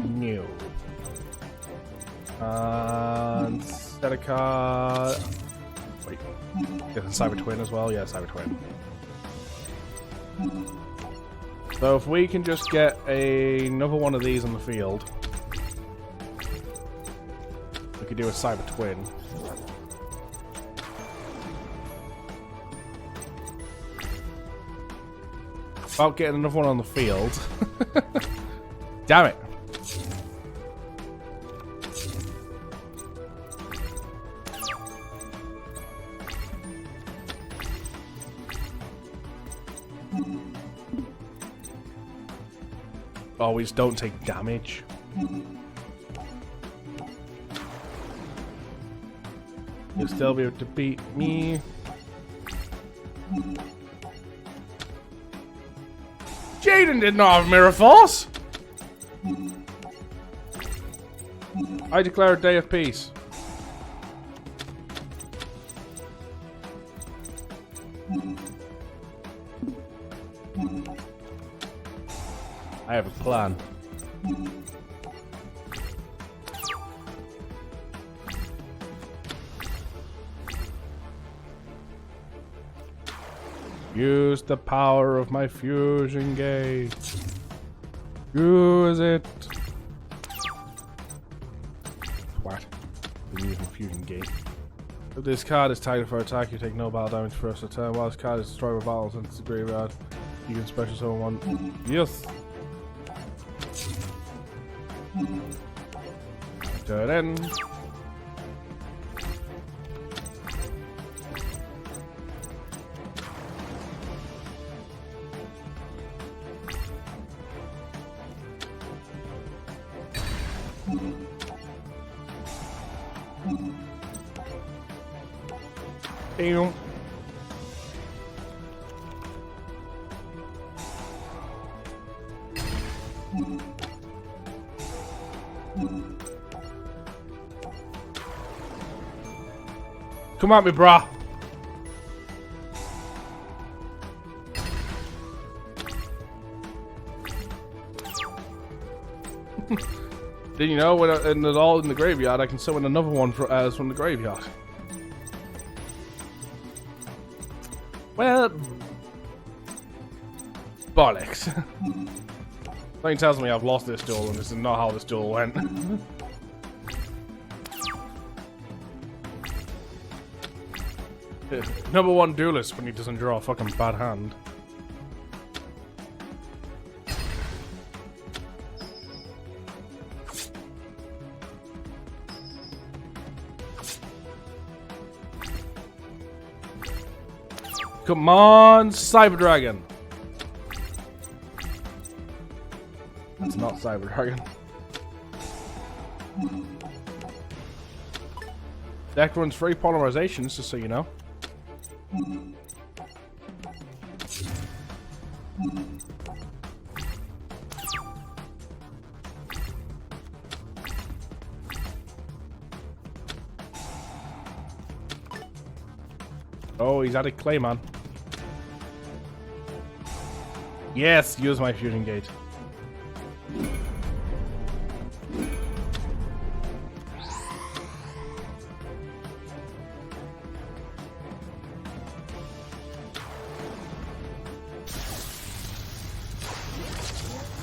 New. And set a card. Wait. Get a Cyber Twin as well? Yeah, Cyber Twin. So if we can just get another one of these on the field, we could do a Cyber Twin. About getting another one on the field. Damn it. Oh, we just don't take damage. You'll still be able to beat me. Jaden did not have Mirror Force! I declare a day of peace. I have a plan. Use the power of my fusion gate. Use it. What? Use my fusion gate. If this card is tagged for attack, you take no battle damage for the turn. While this card is destroyed by battle since it's a graveyard, you can special summon one. Yes. Turn in. Damn. Come at me, brah. Did you know when and it's all in the graveyard, I can summon another one from the graveyard. Well, bollocks. Something tells me I've lost this duel, and this is not how this duel went. Number one duelist when he doesn't draw a fucking bad hand. Come on, Cyber Dragon. That's not Cyber Dragon. Deck runs 3 polarizations, just so you know. Oh, he's added Clayman. Yes, use my fusion gate.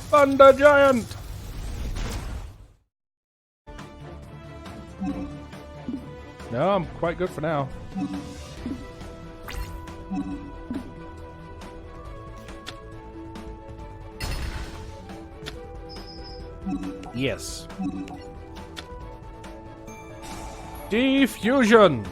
Thunder Giant! No, I'm quite good for now. Yes. Diffusion!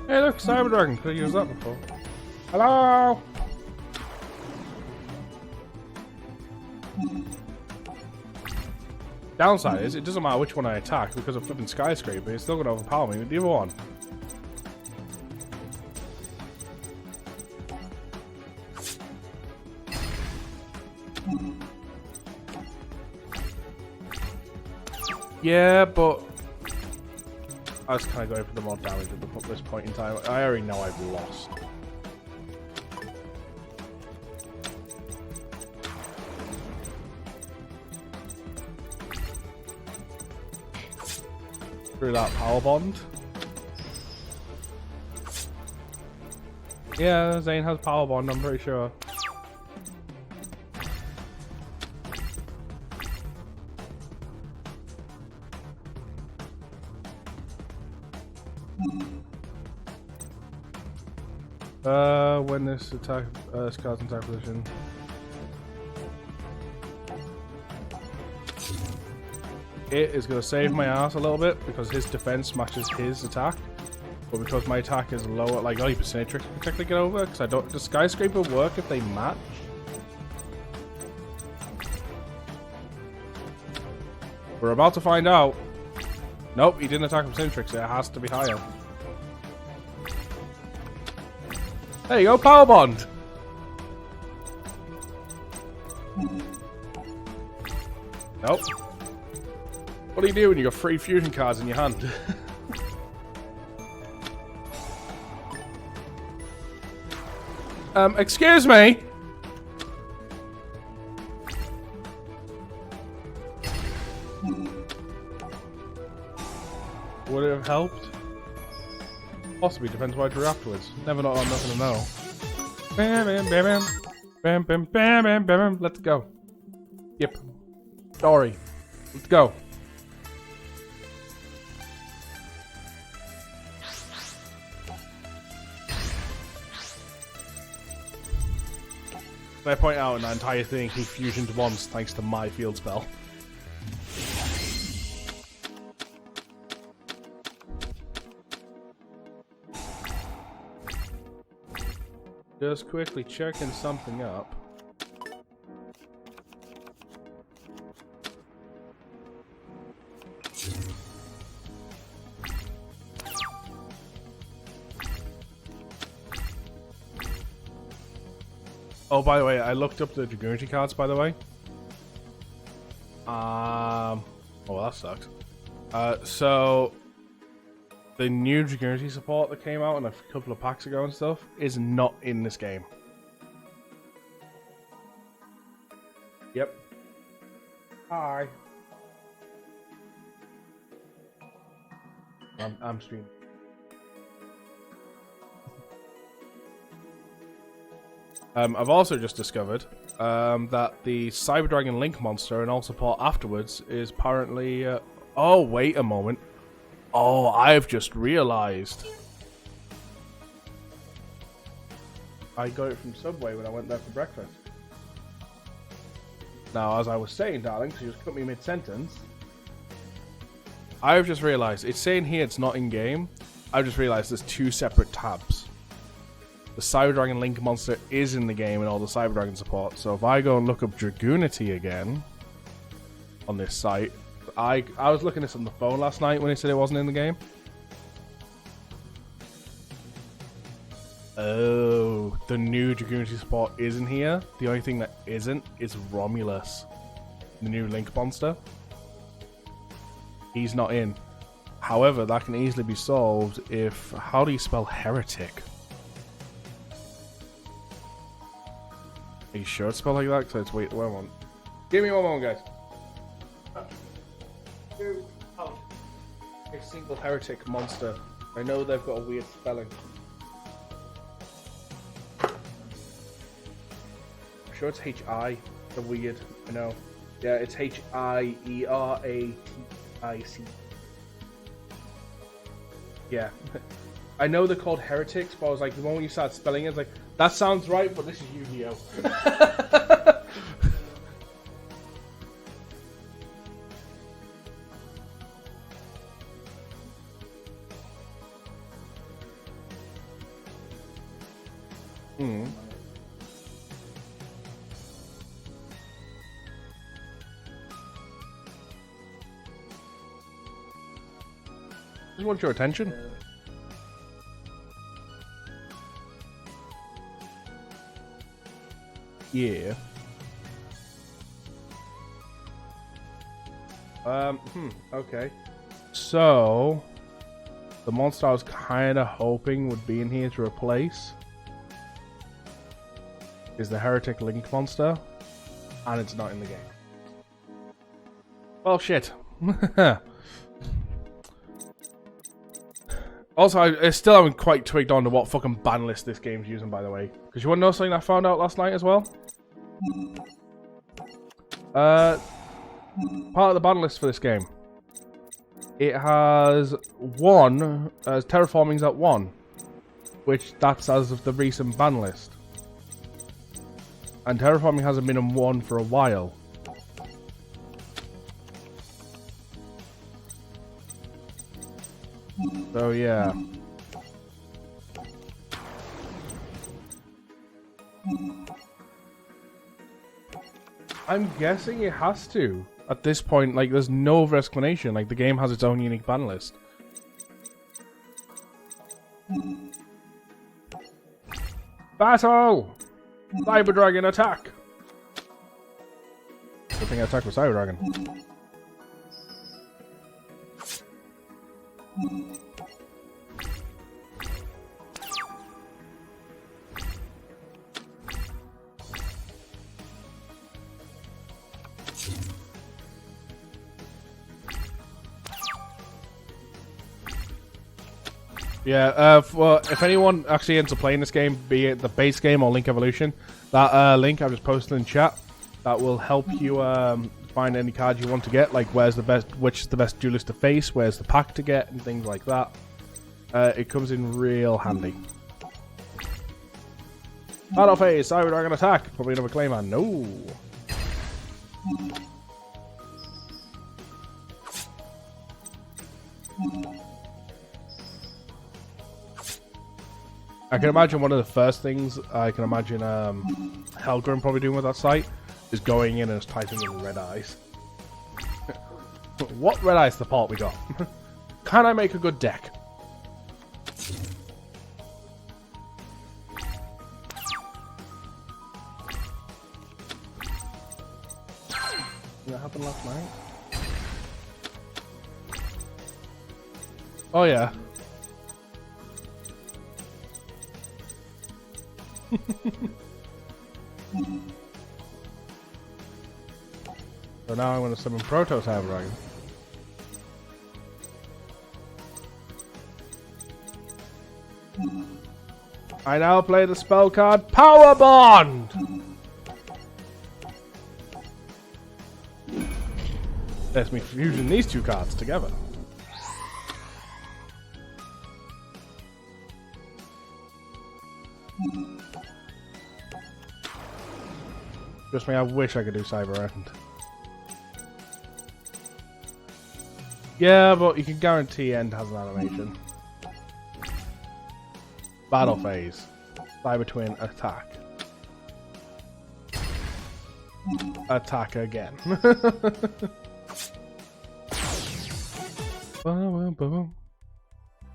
Hey look, Cyber Dragon, could have used that before. Hello! Downside is, it doesn't matter which one I attack because of flipping Skyscraper, it's still going to overpower me with the other one. Yeah, but I was kind of going for the more damage at this point in time. I already know I've lost. Through that power bond. Yeah, Zane has power bond, I'm pretty sure. When this attack, this card's in attack position. It is going to save my ass a little bit because his defense matches his attack. But because my attack is lower, like, oh, you percentage technically get over because I don't. Does skyscraper work if they match? We're about to find out. Nope, he didn't attack with Cinetrix. It has to be higher. There you go, power bond. Nope. What do you do when you got 3 fusion cards in your hand? Excuse me. Would it have helped? Possibly, depends what I drew afterwards. Never know, I'm not gonna know. Bam, bam, bam, bam. Bam, bam, bam, bam, bam. Let's go. Yep. Sorry. Let's go. Can I point out in that entire thing he fusioned once thanks to my field spell? Just quickly checking something up. Oh, by the way, I looked up the Dragoonity cards, by the way. Oh, well, that sucks. So the new Dragoonity support that came out in a couple of packs ago and stuff is not in this game. Yep. Hi. I'm streaming. I've also just discovered that the Cyber Dragon Link monster and all support afterwards is apparently... oh, wait a moment. Oh, I've just realized. I got it from Subway when I went there for breakfast. Now, as I was saying, darling, so you just cut me mid-sentence. I've just realized, it's saying here it's not in-game. I've just realized there's 2 separate tabs. The Cyber Dragon Link monster is in the game and all the Cyber Dragon support. So if I go and look up Dragoonity again on this site, I was looking at this on the phone last night when it said it wasn't in the game. Oh, the new Dragoonity support isn't here. The only thing that isn't is Romulus, the new Link monster. He's not in. However, that can easily be solved if... How do you spell heretic? Are you sure it's spelled like that? Because it's wait, one moment. Give me one moment, guys. A single heretic monster. I know they've got a weird spelling. I'm sure it's H-I. The weird. I know. Yeah, it's H-I-E-R-A-T-I-C. Yeah. I know they're called heretics, but I was like, the moment you start spelling it, it's like, that sounds right, but this is Yu-Gi-Oh! Just want your attention. Yeah. Okay. So, the monster I was kind of hoping would be in here to replace is the Heretic Link monster, and it's not in the game. Well, shit. Also, I still haven't quite twigged on to what fucking ban list this game's using, by the way. Because you want to know something I found out last night as well? Part of the ban list for this game. It has terraforming's at 1. Which, that's as of the recent ban list. And terraforming hasn't been in 1 for a while. So yeah. I'm guessing it has to. At this point, like, there's no other explanation. Like, the game has its own unique ban list. Battle! Cyber Dragon attack! Good thing I attacked with Cyber Dragon. Yeah, if anyone actually ends up playing this game, be it the base game or Link Evolution, that link I've just posted in chat, that will help you find any cards you want to get, like which is the best duelist to face, where's the pack to get, and things like that. It comes in real handy. Battle phase, Cyber Dragon attack. Probably another Clayman. No. I can imagine one of the first things I can imagine Helgrim probably doing with that site is going in and just typing in red eyes. What red eyes support we got? Can I make a good deck? Did that happen last night? Oh yeah. So now I'm going to summon Proto Cyber Dragon. I now play the spell card Power Bond! There's me fusing these two cards together. Just me, I wish I could do Cyber End. Yeah, but you can guarantee End has an animation. Battle phase. Cyber Twin attack. Attack again.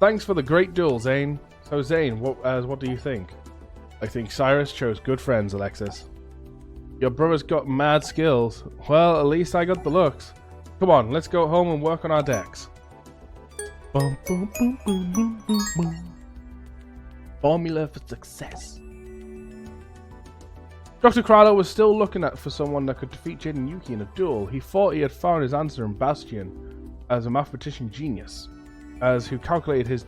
Thanks for the great duel, Zane. So Zane, what do you think? I think Cyrus chose good friends, Alexis. Your brother's got mad skills. Well, at least I got the looks. Come on, let's go home and work on our decks. Boom, boom, boom, boom, boom, boom, boom. Formula for success. Dr. Krylo was still looking for someone that could defeat Jade and Yuki in a duel. He thought he had found his answer in Bastion as a mathematician genius, who calculated his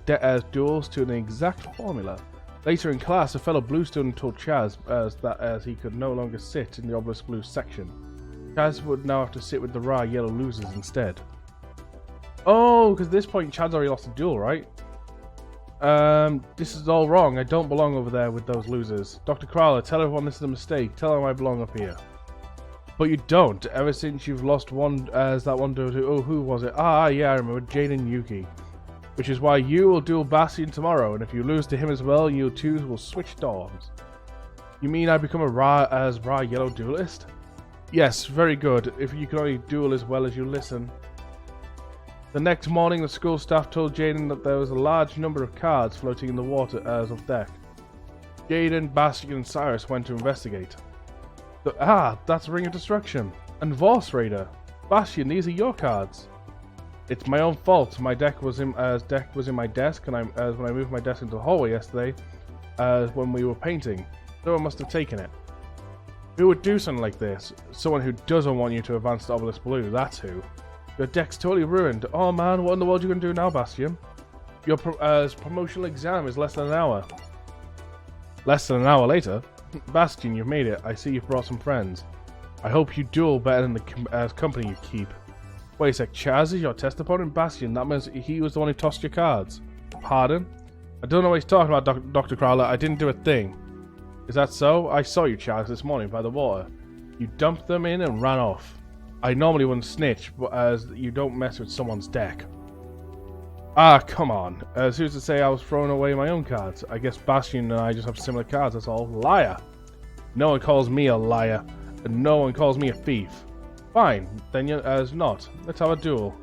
duels to an exact formula. Later in class, a fellow blue student told Chaz as he could no longer sit in the Obelisk Blue section. Chaz would now have to sit with the raw yellow losers instead. Oh, because at this point Chad's already lost a duel, right? This is all wrong. I don't belong over there with those losers. Dr. Krala, tell everyone this is a mistake. Tell them I belong up here. But you don't. Ever since you've lost one, as that one duel to... Oh, who was it? Ah, yeah, I remember. Jade and Yuki. Which is why you will duel Bastion tomorrow, and if you lose to him as well, you two will switch dorms. You mean I become a raw yellow duelist? Yes, very good. If you can only duel as well as you listen. The next morning, the school staff told Jaden that there was a large number of cards floating in the water as of deck. Jaden, Bastion, and Cyrus went to investigate. That's Ring of Destruction. And Vorse Raider. Bastion, these are your cards. It's my own fault. My deck was in my desk, and when I moved my desk into the hallway yesterday, when we were painting, someone must have taken it. Who would do something like this? Someone who doesn't want you to advance to Obelisk Blue. That's who. Your deck's totally ruined. Oh man, what in the world are you gonna do now, Bastion? Your promotional exam is less than an hour. Less than an hour later, Bastion, you've made it. I see you've brought some friends. I hope you duel better than the company you keep. Wait a sec, Chaz is your test opponent? Bastion, that means he was the one who tossed your cards. Pardon? I don't know what he's talking about, Dr. Crowler. I didn't do a thing. Is that so? I saw you, Chaz, this morning by the water. You dumped them in and ran off. I normally wouldn't snitch, but as you don't mess with someone's deck. Ah, come on. Who's to say I was throwing away my own cards? I guess Bastion and I just have similar cards, that's all. Liar. No one calls me a liar, and no one calls me a thief. Fine, then you're not. Let's have a duel.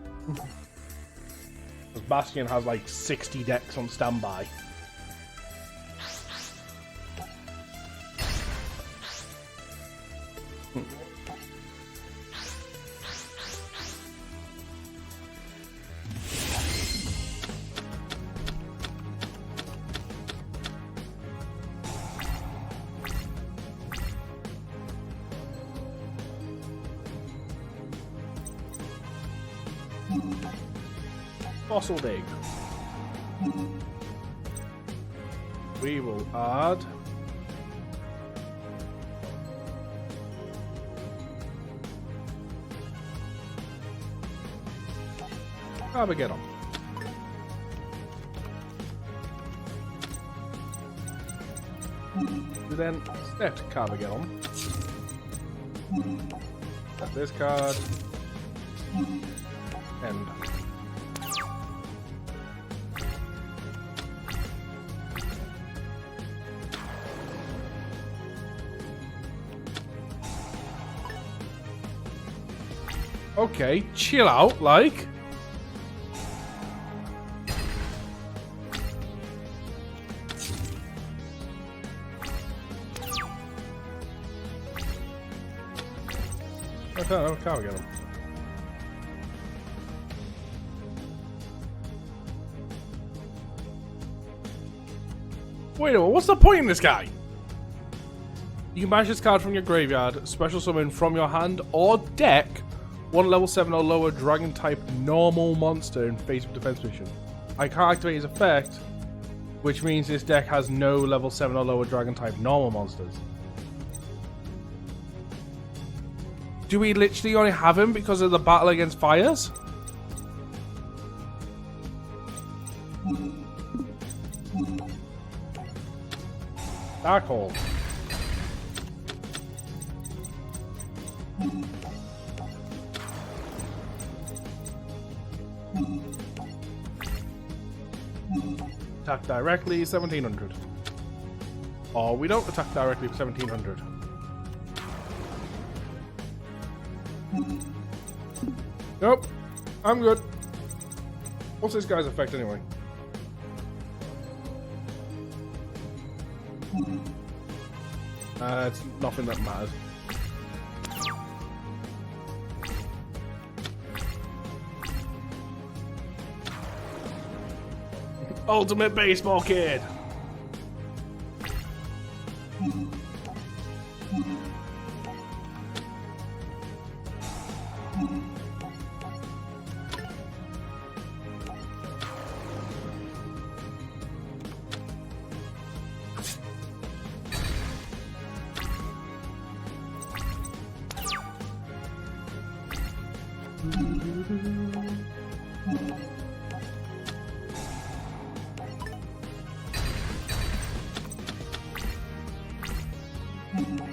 Bastion has like 60 decks on standby. Fossil dig. We will add Armageddon. We then set Carmageddon. Set this card. End. Okay, chill out, like. I can't get him. Wait a minute, what's the point in this guy? You can banish this card from your graveyard, special summon from your hand or deck one level 7 or lower dragon type normal monster in face of defense mission. I can't activate his effect, which means this deck has no level 7 or lower dragon type normal monsters. Do we literally only have him because of the battle against fires? Dark Hole. Attack directly, 1700. Or we don't attack directly for 1700. Nope. I'm good. What's this guy's effect anyway? It's nothing that matters. Ultimate baseball kid.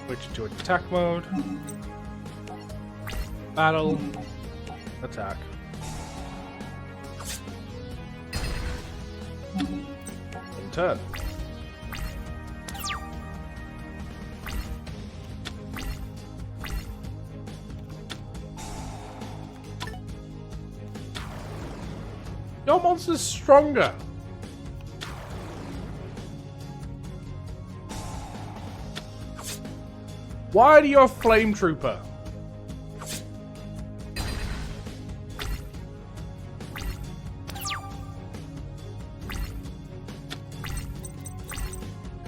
Switch to attack mode. Battle. Attack. And turn. Your monster's stronger. Why do you have Flame Trooper?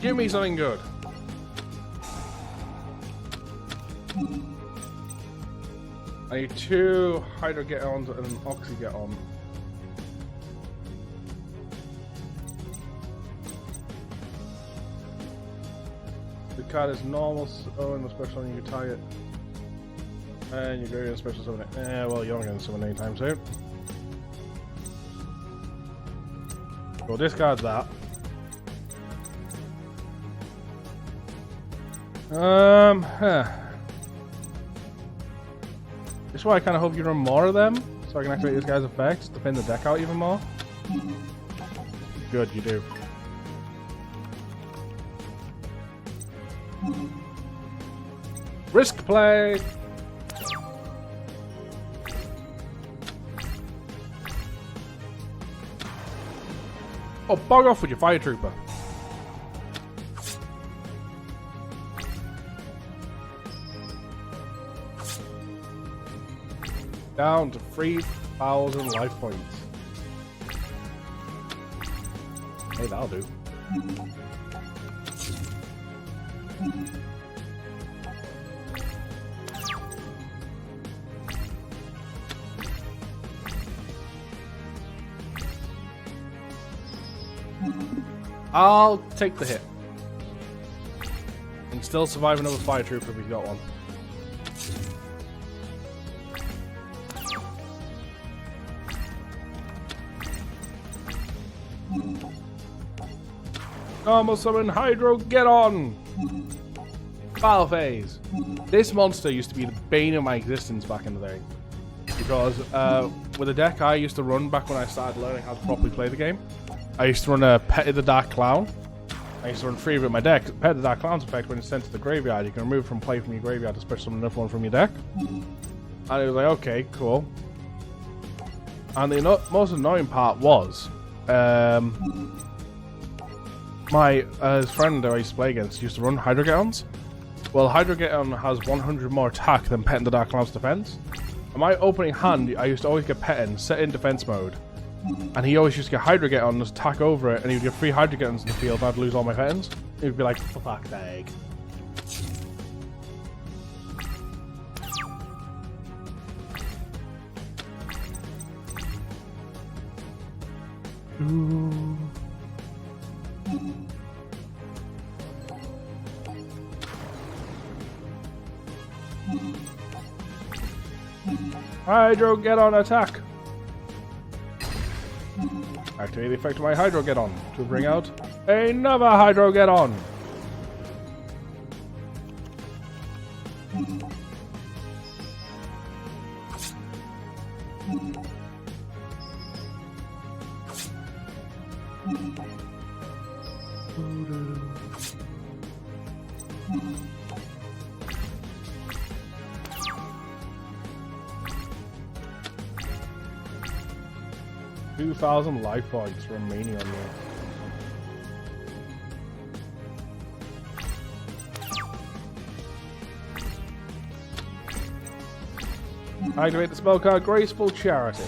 Give me something good. I need 2 Hydro-Get-Ons and an Oxy-Get-On. The card is normal, oh, and the special one you can tie it. And you're going to special summon it. Well, you're not going to summon anytime soon. We'll discard that. This is why I kind of hope you run more of them, so I can activate this guy's effects to thin the deck out even more. Good, you do. Risk play! Oh, bog off with your fire trooper. Down to 3,000 life points. Hey, that'll do. I'll take the hit. And still survive another fire trooper if we've got one. Normal summon Hydro, get on! Battle phase. This monster used to be the bane of my existence back in the day. Because with a deck I used to run back when I started learning how to properly play the game, I used to run a Pet of the Dark Clown. I used to run 3 of it in my deck. Pet of the Dark Clown's effect, when it's sent to the graveyard, you can remove from play from your graveyard to special summon another one from your deck. And it was like, okay, cool. And the most annoying part was, my friend I used to play against used to run Hydro-Get-Ons. Well, Hydro-Get-On has 100 more attack than Pet in the Dark Clown's defense. In my opening hand, I used to always get Pet in, set in defense mode. And he always used to get Hydro-Get-On, just attack over it, and he would get 3 Hydro-Get-Ons in the field, and I'd lose all my Pet-ins. He'd be like, for fuck's sake. Ooh. Hydro-Get-On attack! Activate the effect of my Hydro-Get-On to bring out another Hydro-Get-On! $2,000 life points remaining on there. Activate the spell card Graceful Charity.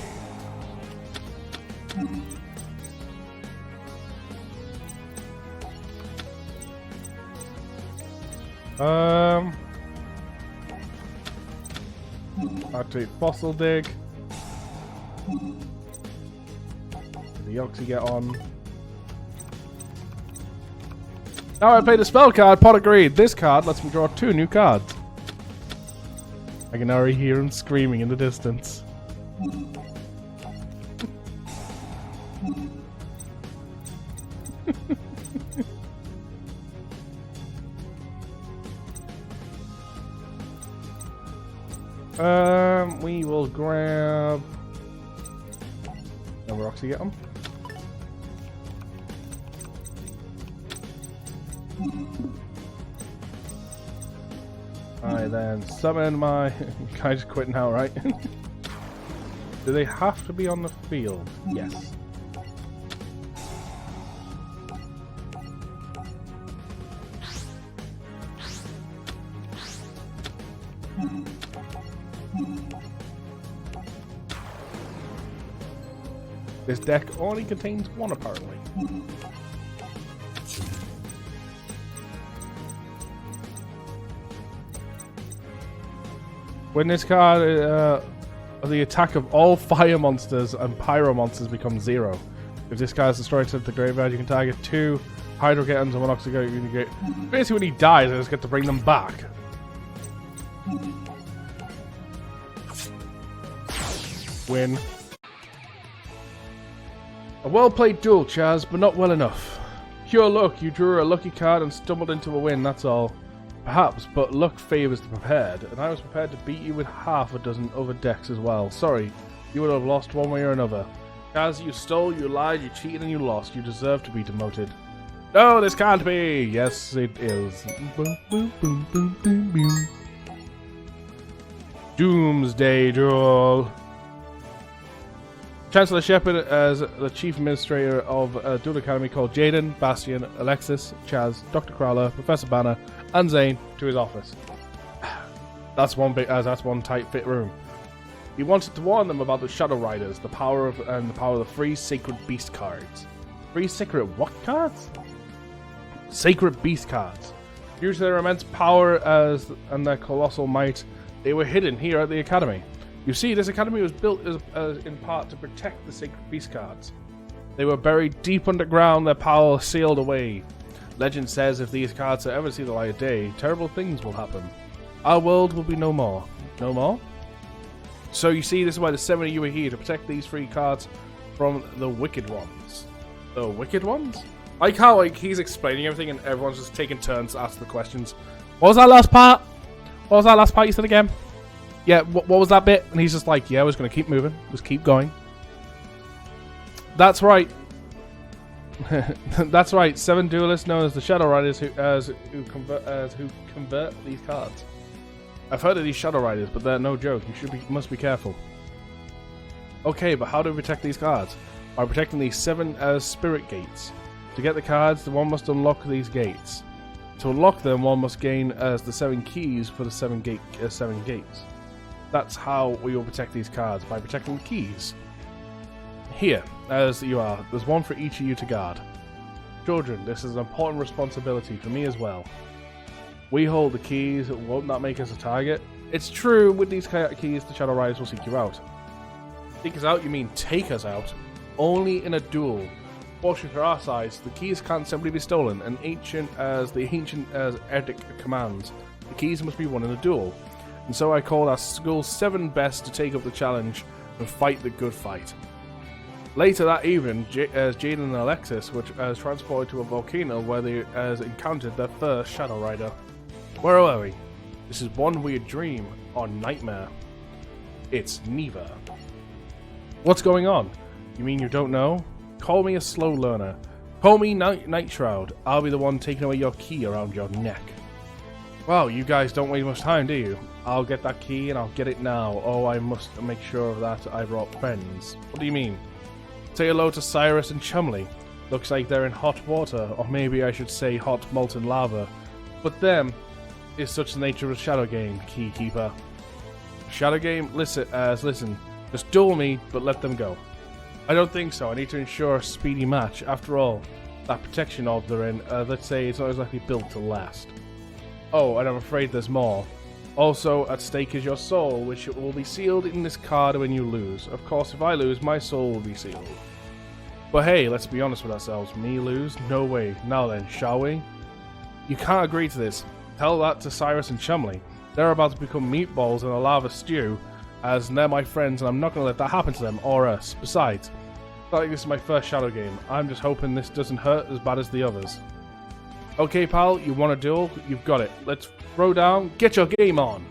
Activate Fossil Dig. The Oxy-Get-On. Now I play the spell card, Pot agreed. This card lets me draw 2 new cards. I can already hear him screaming in the distance. We will grab another Oxy-Get-On. I then summon my... Can I just quit now, right? Do they have to be on the field? Yes. This deck only contains 1, apparently. When this card, the attack of all fire monsters and pyro monsters becomes 0. If this card is destroyed to the graveyard, you can target 2 Hydro Kittens and 1 Oxygate. Basically, when he dies, I just get to bring them back. Win. A well-played duel, Chaz, but not well enough. Pure luck, you drew a lucky card and stumbled into a win, that's all. Perhaps, but luck favours the prepared, and I was prepared to beat you with half a dozen other decks as well. Sorry, you would have lost one way or another. Chaz, you stole, you lied, you cheated, and you lost. You deserve to be demoted. No, this can't be! Yes, it is. Boom, boom, boom, boom, boom, boom. Doomsday Duel. Chancellor Shepard as the Chief Administrator of a Duel Academy called Jaden, Bastion, Alexis, Chaz, Dr. Crowler, Professor Banner, and Zane to his office. That's one tight fit room. He wanted to warn them about the Shadow Riders, the power of the free Sacred Beast cards. Free Sacred what cards? Sacred Beast cards. Due to their immense power and their colossal might, they were hidden here at the Academy. You see, this academy was built in part to protect the Sacred Beast cards. They were buried deep underground, their power sealed away. Legend says if these cards ever see the light of day, terrible things will happen. Our world will be no more. No more? So you see, this is why the 7 of you are here, to protect these 3 cards from the Wicked Ones. The Wicked Ones? I like how he's explaining everything and everyone's just taking turns to ask the questions. What was that last part? What was that last part you said again? Yeah, what was that bit? And he's just like, yeah, we're just going to keep moving. Just keep going. That's right. That's right. 7 duelists known as the Shadow Riders who convert these cards. I've heard of these Shadow Riders, but they're no joke. You must be careful. Okay, but how do we protect these cards? By protecting these 7 spirit gates. To get the cards, one must unlock these gates. To unlock them, one must gain the 7 keys for the 7 gates. That's how we will protect these cards, by protecting the keys. Here, as you are, there's one for each of you to guard. Children, this is an important responsibility for me as well. We hold the keys, won't that make us a target? It's true, with these keys the Shadow Riders will seek you out. Seek us out, you mean take us out? Only in a duel. Fortunately for our size, the keys can't simply be stolen, and ancient as Edict commands, the keys must be won in a duel. And so I called our school's 7 best to take up the challenge and fight the good fight. Later that evening, Jaden and Alexis were transported to a volcano where they encountered their first Shadow Rider. Where are we? This is one weird dream or nightmare. It's neither. What's going on? You mean you don't know? Call me a slow learner. Call me Night Shroud. I'll be the one taking away your key around your neck. Wow, you guys don't waste much time, do you? I'll get that key and I'll get it now. Oh, I must make sure of that I brought friends. What do you mean? Say hello to Cyrus and Chumley. Looks like they're in hot water, or maybe I should say hot molten lava. But them is such the nature of a shadow game, Keykeeper. Shadow game? Listen. Just duel me, but let them go. I don't think so. I need to ensure a speedy match. After all, that protection orb they're in, let's say it's not exactly built to last. Oh, and I'm afraid there's more. Also, at stake is your soul, which will be sealed in this card when you lose. Of course, if I lose, my soul will be sealed. But hey, let's be honest with ourselves. Me lose? No way. Now then, shall we? You can't agree to this. Tell that to Cyrus and Chumley. They're about to become meatballs in a lava stew, as they're my friends, and I'm not going to let that happen to them, or us. Besides, it's not like this is my first Shadow game. I'm just hoping this doesn't hurt as bad as the others. Okay, pal, you want a duel? You've got it. Let's throw down. Get your game on!